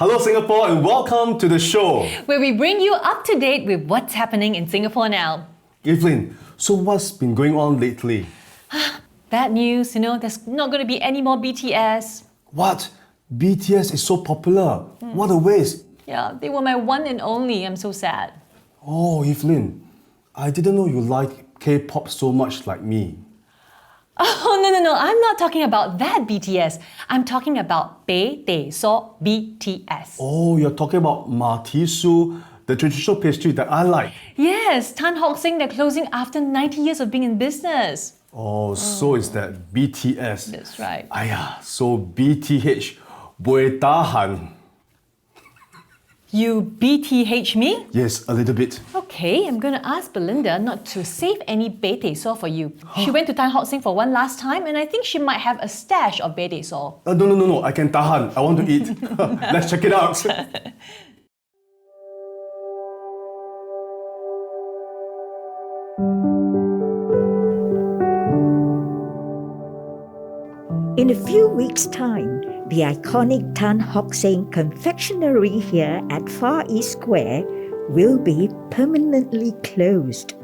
Hello Singapore and welcome to the show. Where we bring you up to date with what's happening in Singapore now. Evelyn, so what's been going on lately? Bad news, there's not going to be any more BTS. What? BTS is so popular. What a waste. Yeah, they were my one and only. I'm so sad. Oh, Evelyn, I didn't know you like K-pop so much like me. Oh, no. I'm not talking about that BTS. I'm talking about Bei Tei So BTS. Oh, you're talking about ma ti su, the traditional pastry that I like. Yes, Tan Hock Seng, they're closing after 90 years of being in business. Oh, so is that BTS. That's right. Aiya, so BTH, boleh tahan. You BTH me? Yes, a little bit. Okay, I'm going to ask Belinda not to save any Bei Tei So for you. She went to Tan Hock Seng for one last time and I think she might have a stash of Bei Tei So. No, I can tahan. I want to eat. Let's check it out. In a few weeks' time, the iconic Tan Hock Seng confectionery here at Far East Square will be permanently closed.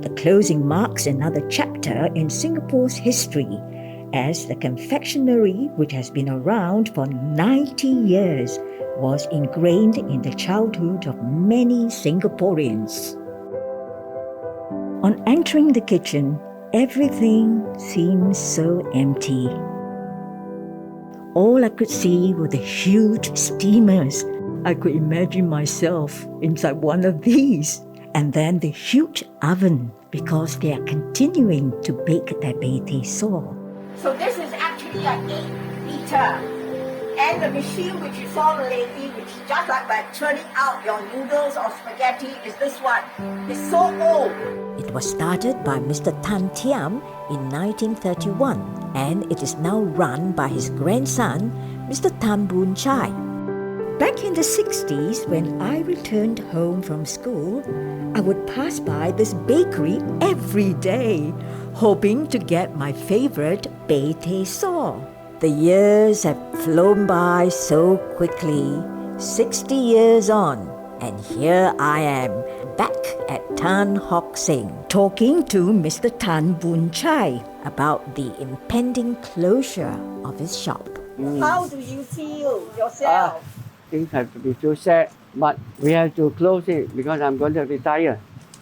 The closing marks another chapter in Singapore's history, as the confectionery, which has been around for 90 years, was ingrained in the childhood of many Singaporeans. On entering the kitchen, everything seemed so empty. All I could see were the huge steamers. I could imagine myself inside one of these. And then the huge oven, because they are continuing to bake their Bei Tei So. So this is actually an 8-liter. And the machine which you saw lately, which is just like by turning out your noodles or spaghetti, is this one. It's so old. It was started by Mr. Tan Thiam in 1931, and it is now run by his grandson, Mr. Tan Boon Chai. Back in the 60s, when I returned home from school, I would pass by this bakery every day, hoping to get my favorite Bei Tei So. The years have flown by so quickly, 60 years on, and here I am, back at Tan Hock Seng, talking to Mr. Tan Boon Chai about the impending closure of his shop. How do you feel yourself? Things have to be too sad, but we have to close it because I'm going to retire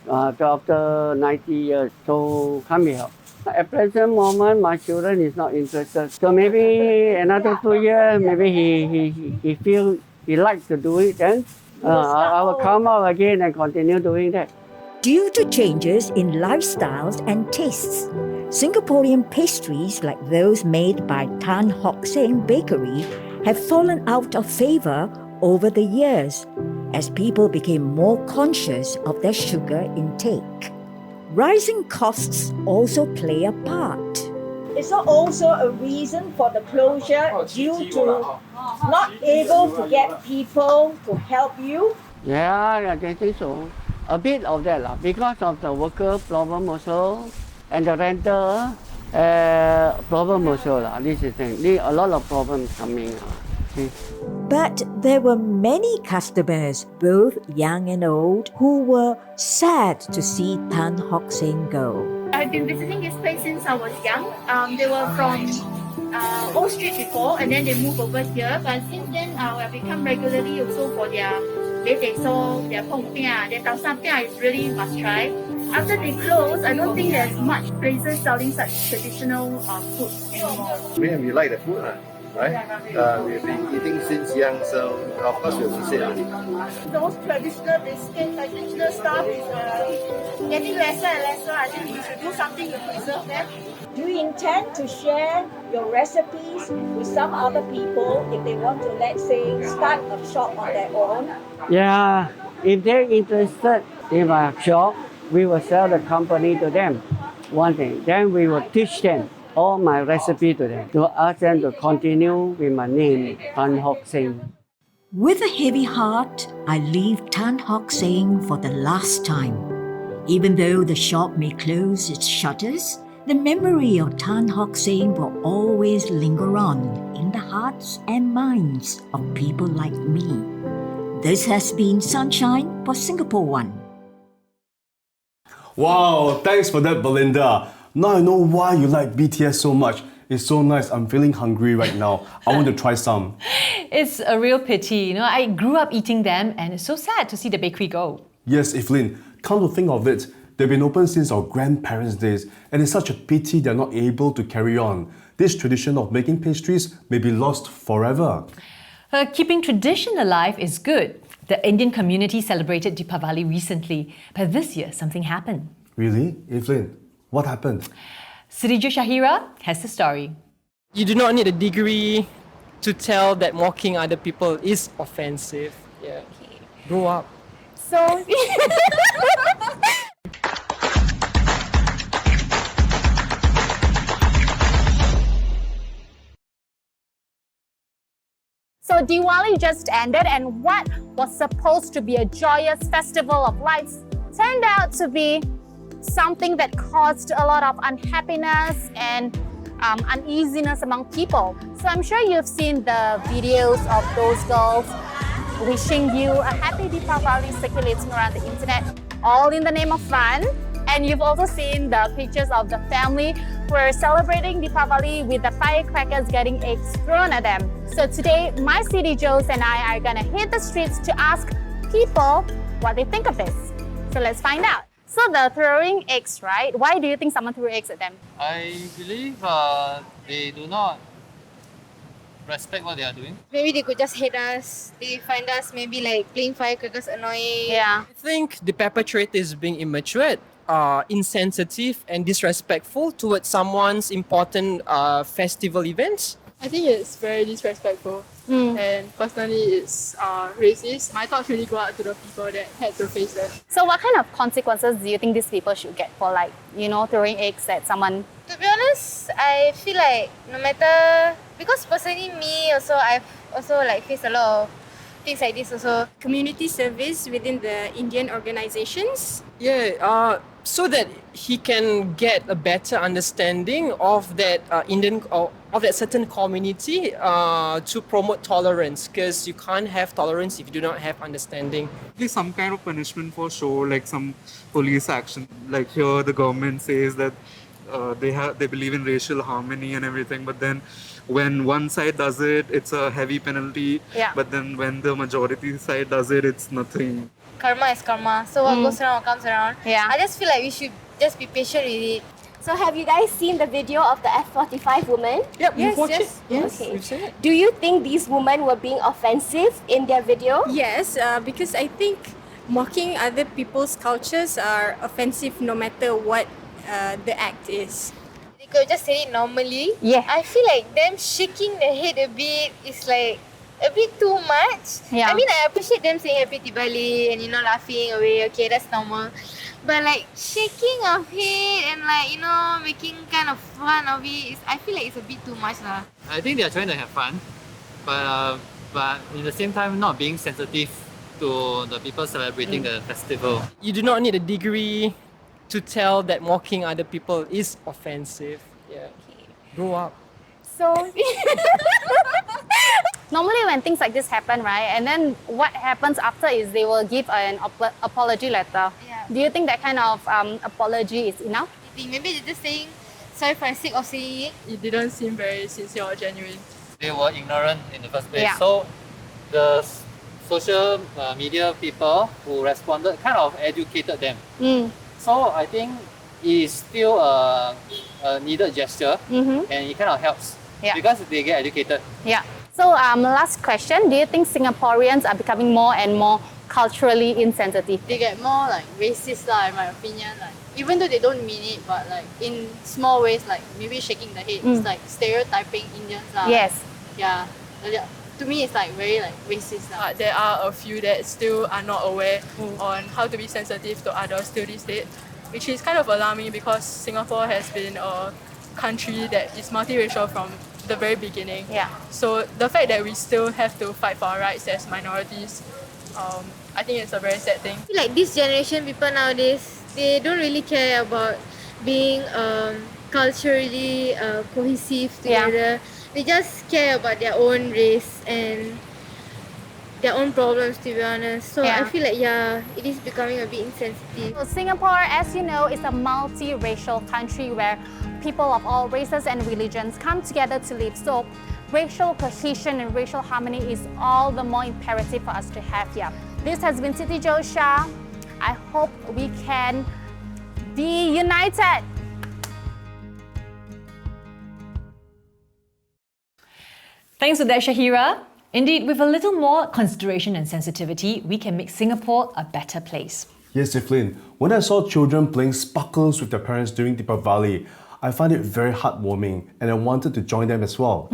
after 90 years. So come here. At present moment, my children is not interested. So maybe another 2 years, maybe he feel he likes to do it. Then I will come out again and continue doing that. Due to changes in lifestyles and tastes, Singaporean pastries like those made by Tan Hock Seng Bakery have fallen out of favor over the years as people became more conscious of their sugar intake. Rising costs also play a part. Is there also a reason for the closure due to not able to get people to help you? Yeah, I think so. A bit of that, because of the worker problem also, and the renter problem also. This is the thing. A lot of problems coming. But there were many customers, both young and old, who were sad to see Tan Hock Seng go. I've been visiting this place since I was young. They were from Old Street before, and then they moved over here. But since then, I've become regularly also for their Bei Tei So, their pong pia, their tau sam pia is really must try. After they close, I don't think there's much places selling such traditional food anymore. We like the food, right? We've been eating since young, so of course we'll miss it. Those traditional biscuits, traditional stuff is getting lesser and lesser. I think we should do something to preserve them. Do you intend to share your recipes with some other people if they want to, let's say, start a shop on their own? Yeah, if they're interested in my shop, we will sell the company to them. One thing, then we will teach them all my recipe to them, to ask them to continue with my name, Tan Hock Seng. With a heavy heart, I leave Tan Hock Seng for the last time. Even though the shop may close its shutters, The memory of Tan Hock Seng will always linger on in the hearts and minds of people like me. This has been Sunshine for Singapore One. Wow, thanks for that, Belinda. Now I know why you like BTS so much. It's so nice. I'm feeling hungry right now. I want to try some. It's a real pity. I grew up eating them and it's so sad to see the bakery go. Yes, Evelyn, come to think of it, they've been open since our grandparents' days, and it's such a pity they're not able to carry on. This tradition of making pastries may be lost forever. Keeping tradition alive is good. The Indian community celebrated Deepavali recently, but this year something happened. Really? Evelyn, what happened? CityJo Syah has the story. You do not need a degree to tell that mocking other people is offensive. Yeah. Grow up. So So Diwali just ended, and what was supposed to be a joyous festival of lights turned out to be something that caused a lot of unhappiness and uneasiness among people. So I'm sure you've seen the videos of those girls wishing you a happy Deepavali circulating around the internet, all in the name of fun. And you've also seen the pictures of the family who are celebrating Deepavali with the firecrackers getting eggs thrown at them. So today, my CityJos and I are gonna hit the streets to ask people what they think of this. So let's find out. So the throwing eggs, right? Why do you think someone threw eggs at them? I believe they do not respect what they are doing. Maybe they could just hate us. They find us maybe like playing firecrackers annoying. Yeah. I think the perpetrator is being immature, insensitive and disrespectful towards someone's important festival events. I think it's very disrespectful and personally it's racist. My thoughts really go out to the people that had to face that. So what kind of consequences do you think these people should get for throwing eggs at someone? To be honest, I feel like no matter, because personally me also, I've also like faced a lot of things like this also. Community service within the Indian organizations. Yeah, so that he can get a better understanding of that of that certain community to promote tolerance, because you can't have tolerance if you do not have understanding. Some kind of punishment for sure, like some police action. Like here, the government says that they believe in racial harmony and everything, but then when one side does it, it's a heavy penalty. Yeah. But then when the majority side does it, it's nothing. Karma is karma. So what goes around comes around. Yeah. I just feel like we should just be patient with it. So have you guys seen the video of the F45 woman? Yep, Yes, we've watched yes. it. Yes, Okay. we've seen it. Do you think these women were being offensive in their video? Yes, because I think mocking other people's cultures are offensive no matter what the act is. They could just say it normally. Yeah. I feel like them shaking the head a bit is like a bit too much. Yeah. I mean, I appreciate them saying happy Deepavali and laughing away. Okay, that's normal. But like shaking of head and making kind of fun of it, I feel like it's a bit too much lah. I think they are trying to have fun, but at the same time not being sensitive to the people celebrating the festival. You do not need a degree to tell that mocking other people is offensive. Yeah. Grow up. So normally when things like this happen, right, and then what happens after is they will give an apology letter. Yeah. Do you think that kind of apology is enough? I think maybe they're just saying sorry for the sake of saying it. It didn't seem very sincere or genuine. They were ignorant in the first place. Yeah. So the social media people who responded kind of educated them. So I think it is still a needed gesture, and it kind of helps because they get educated. Yeah. So last question, do you think Singaporeans are becoming more and more culturally insensitive? They get more like racist lah, in my opinion. Like even though they don't mean it, but like in small ways, like maybe shaking the head, it's like stereotyping Indians lah. Yes. Yeah. To me, it's like very like racist lah. There are a few that still are not aware on how to be sensitive to others till this date, which is kind of alarming because Singapore has been a country that is multiracial from the very beginning. Yeah. So the fact that we still have to fight for our rights as minorities, I think it's a very sad thing. I feel like this generation people nowadays, they don't really care about being culturally cohesive together. They just care about their own race and their own problems, to be honest. So I feel like, it is becoming a bit insensitive. Well, Singapore, as you know, is a multi-racial country where people of all races and religions come together to live. So racial cohesion and racial harmony is all the more imperative for us to have here. This has been CityJo Syah. I hope we can be united. Thanks for that, Shahira. Indeed, with a little more consideration and sensitivity, we can make Singapore a better place. Yes, Evelyn. When I saw children playing sparkles with their parents during Deepavali, I find it very heartwarming and I wanted to join them as well.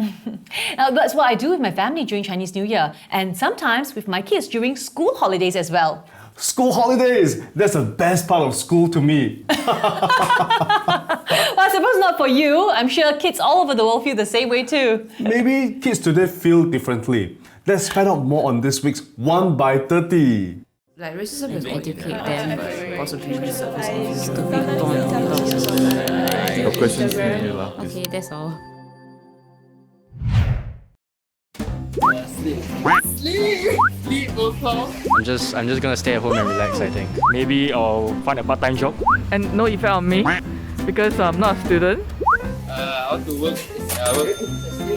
Now, that's what I do with my family during Chinese New Year and sometimes with my kids during school holidays as well. School holidays! That's the best part of school to me. Well, I suppose not for you. I'm sure kids all over the world feel the same way too. Maybe kids today feel differently. Let's find out more on this week's 1 by 30. Like racism is educate them, but possibly resurface to be born. Your questions for me, lah. Okay, that's all. Sleep also. I'm just gonna stay at home and relax, I think. Maybe I'll find a part-time job. And no effect on me because I'm not a student. I want to work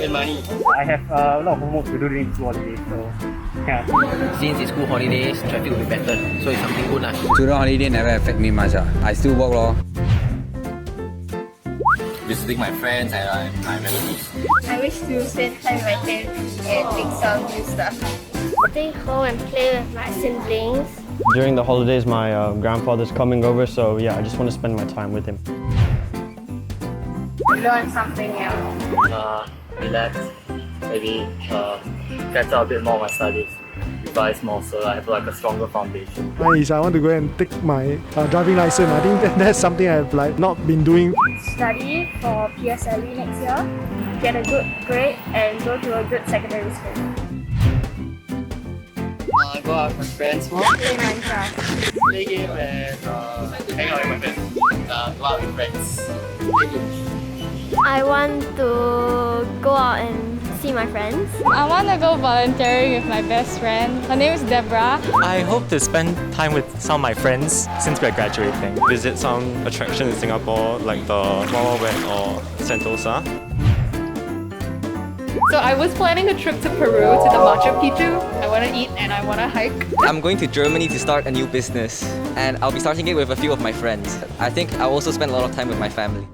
and money. I have a lot of homework to do during school holidays, so yeah. Since it's school holidays, traffic will be better, so it's something good lah. Student holiday never affect me much. I still work lor. Visiting my friends and my relatives. I wish to spend time with my parents and make some new stuff. Stay home and play with my siblings. During the holidays, my grandfather's coming over, so yeah, I just want to spend my time with him. Learn something else. Relax. Maybe catch up a bit more on my studies. Revise more so I have like a stronger foundation. I want to go and take my driving license. I think that's something I've like not been doing. Study for PSLE next year, get a good grade and go to a good secondary school. Go out with my friends. Play Minecraft. Play game and hang out with my friends. Go out with friends. Play games. I want to go out and see my friends. I want to go volunteering with my best friend. Her name is Deborah. I hope to spend time with some of my friends since we're graduating. Visit some attractions in Singapore like the Wild Wild Wet or Sentosa. So I was planning a trip to Peru to the Machu Picchu. I want to eat and I want to hike. I'm going to Germany to start a new business and I'll be starting it with a few of my friends. I think I'll also spend a lot of time with my family.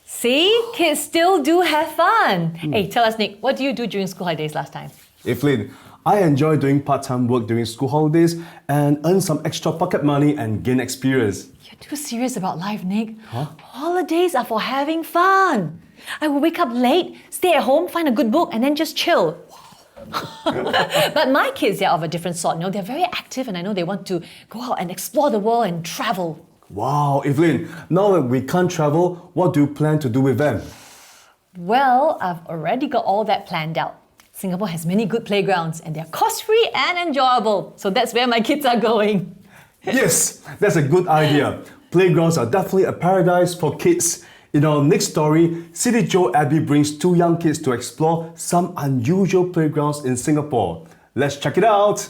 See, kids still do have fun. Hey, tell us, Nick, what do you do during school holidays last time? Evelyn, I enjoy doing part-time work during school holidays and earn some extra pocket money and gain experience. You're too serious about life, Nick. Holidays are for having fun. I will wake up late, stay at home, find a good book, and then just chill. But my kids, they're of a different sort. You know, they're very active and I know they want to go out and explore the world and travel. Wow, Evelyn, now that we can't travel, what do you plan to do with them? Well, I've already got all that planned out. Singapore has many good playgrounds and they're cost-free and enjoyable. So that's where my kids are going. Yes, that's a good idea. Playgrounds are definitely a paradise for kids. In our next story, CityJo Abby brings two young kids to explore some unusual playgrounds in Singapore. Let's check it out.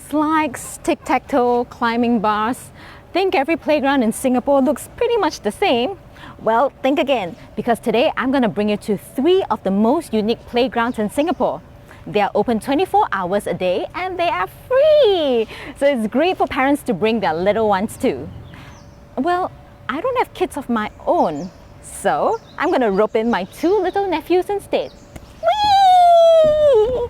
Slides, tic-tac-toe, climbing bars. Think every playground in Singapore looks pretty much the same? Well, think again, because today I'm going to bring you to 3 of the most unique playgrounds in Singapore. They are open 24 hours a day and they are free! So it's great for parents to bring their little ones too. Well, I don't have kids of my own, so I'm going to rope in my 2 little nephews instead. Whee!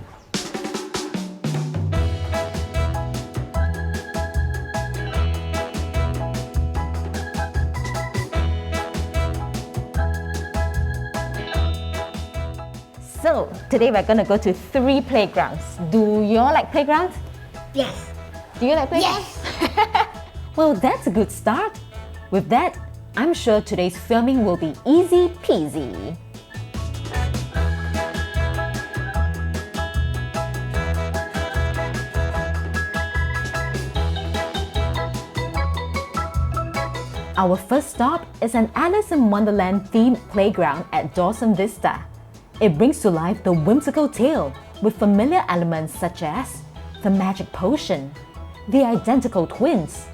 So, today we're going to go to 3 playgrounds. Do you all like playgrounds? Yes. Do you like playgrounds? Yes. Well, that's a good start. With that, I'm sure today's filming will be easy peasy. Our first stop is an Alice in Wonderland themed playground at Dawson Vista. It brings to life the whimsical tale with familiar elements such as the magic potion, the identical twins,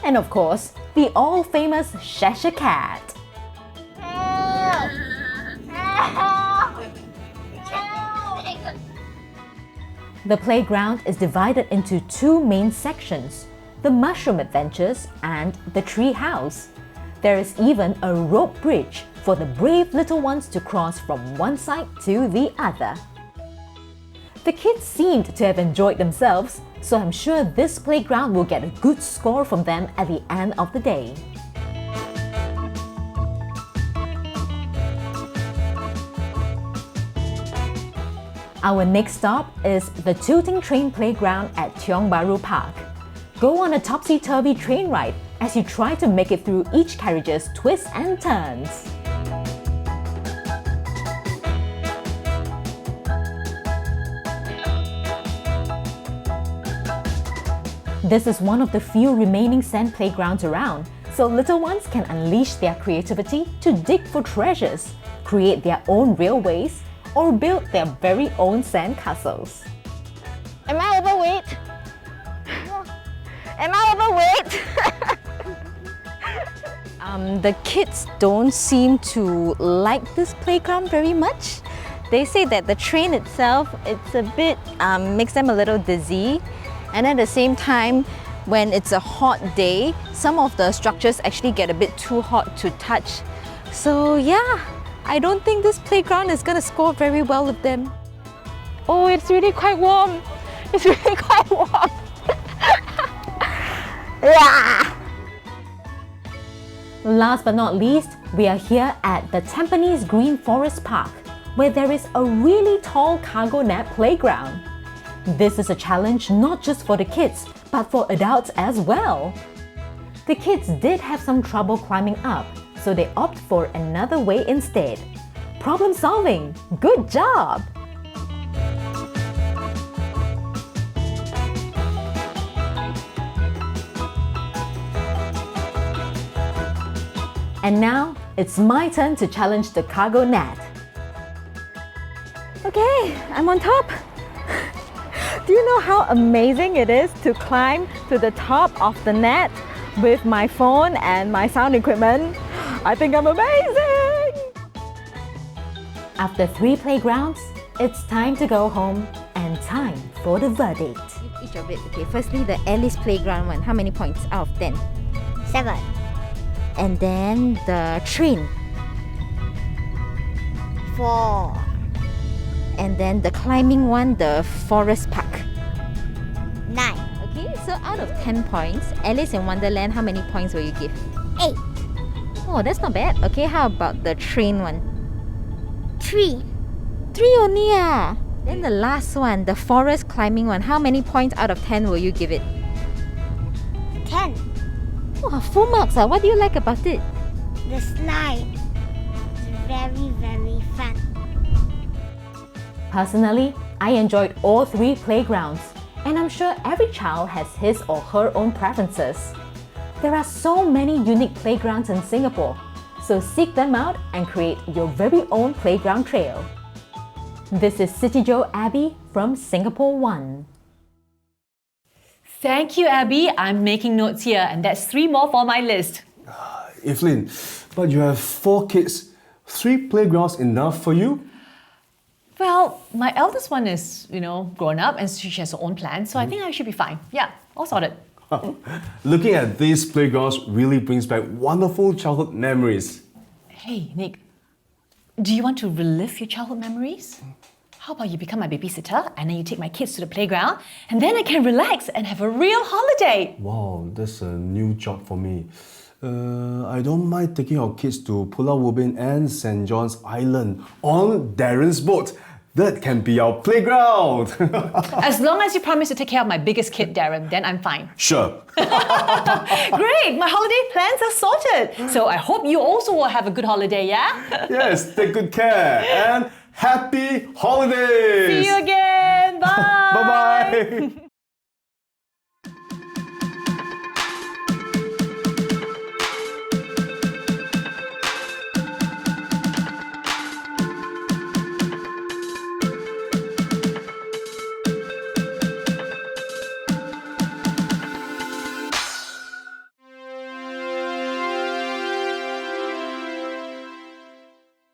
and of course, the all-famous Cheshire Cat. The playground is divided into two main sections, the Mushroom Adventures and the Tree House. There is even a rope bridge for the brave little ones to cross from one side to the other. The kids seemed to have enjoyed themselves, so I'm sure this playground will get a good score from them at the end of the day. Our next stop is the Tilting Train Playground at Tiong Bahru Park. Go on a topsy-turvy train ride as you try to make it through each carriage's twists and turns. This is one of the few remaining sand playgrounds around, so little ones can unleash their creativity to dig for treasures, create their own railways, or build their very own sand castles. Am I overweight? Am I overweight? The kids don't seem to like this playground very much. They say that the train itself, it's a bit, makes them a little dizzy. And at the same time, when it's a hot day, some of the structures actually get a bit too hot to touch. So yeah, I don't think this playground is gonna score very well with them. Oh, it's really quite warm. It's really quite warm. Yeah. Last but not least, we are here at the Tampines Green Forest Park, where there is a really tall cargo net playground. This is a challenge not just for the kids, but for adults as well. The kids did have some trouble climbing up, so they opt for another way instead. Problem solving! Good job! And now, it's my turn to challenge the cargo net. Okay, I'm on top. Do you know how amazing it is to climb to the top of the net with my phone and my sound equipment? I think I'm amazing! After 3 playgrounds, it's time to go home and time for the verdict. Each of it. Okay, firstly, the Alice Playground one. How many points out of 10? 7. And then the train. 4. And then the climbing one, the Forest Park. 9. Okay, so out of 10 points, Alice in Wonderland, how many points will you give? 8. Oh, that's not bad. Okay, how about the train one? 3. 3 only ah. Then the last one, the forest climbing one, how many points out of 10 will you give it? 10. Oh, full marks ah. What do you like about it? The slide. It's very, very fun. Personally, I enjoyed all 3 playgrounds, and I'm sure every child has his or her own preferences. There are so many unique playgrounds in Singapore, so seek them out and create your very own playground trail. This is CityJo Abby from Singapore One. Thank you, Abby. I'm making notes here, and that's 3 more for my list. Evelyn, but you have 4 kids. 3 playgrounds enough for you? Well, my eldest one is, grown up and she has her own plans, so I think I should be fine. Yeah, all sorted. Looking at these playgrounds really brings back wonderful childhood memories. Hey, Nick, do you want to relive your childhood memories? How about you become my babysitter and then you take my kids to the playground and then I can relax and have a real holiday? Wow, that's a new job for me. I don't mind taking our kids to Pulau Ubin and St. John's Island on Darren's boat. That can be our playground. As long as you promise to take care of my biggest kid, Darren, then I'm fine. Sure. Great, my holiday plans are sorted. So I hope you also will have a good holiday, yeah? Yes, take good care and happy holidays. See you again. Bye. Bye-bye.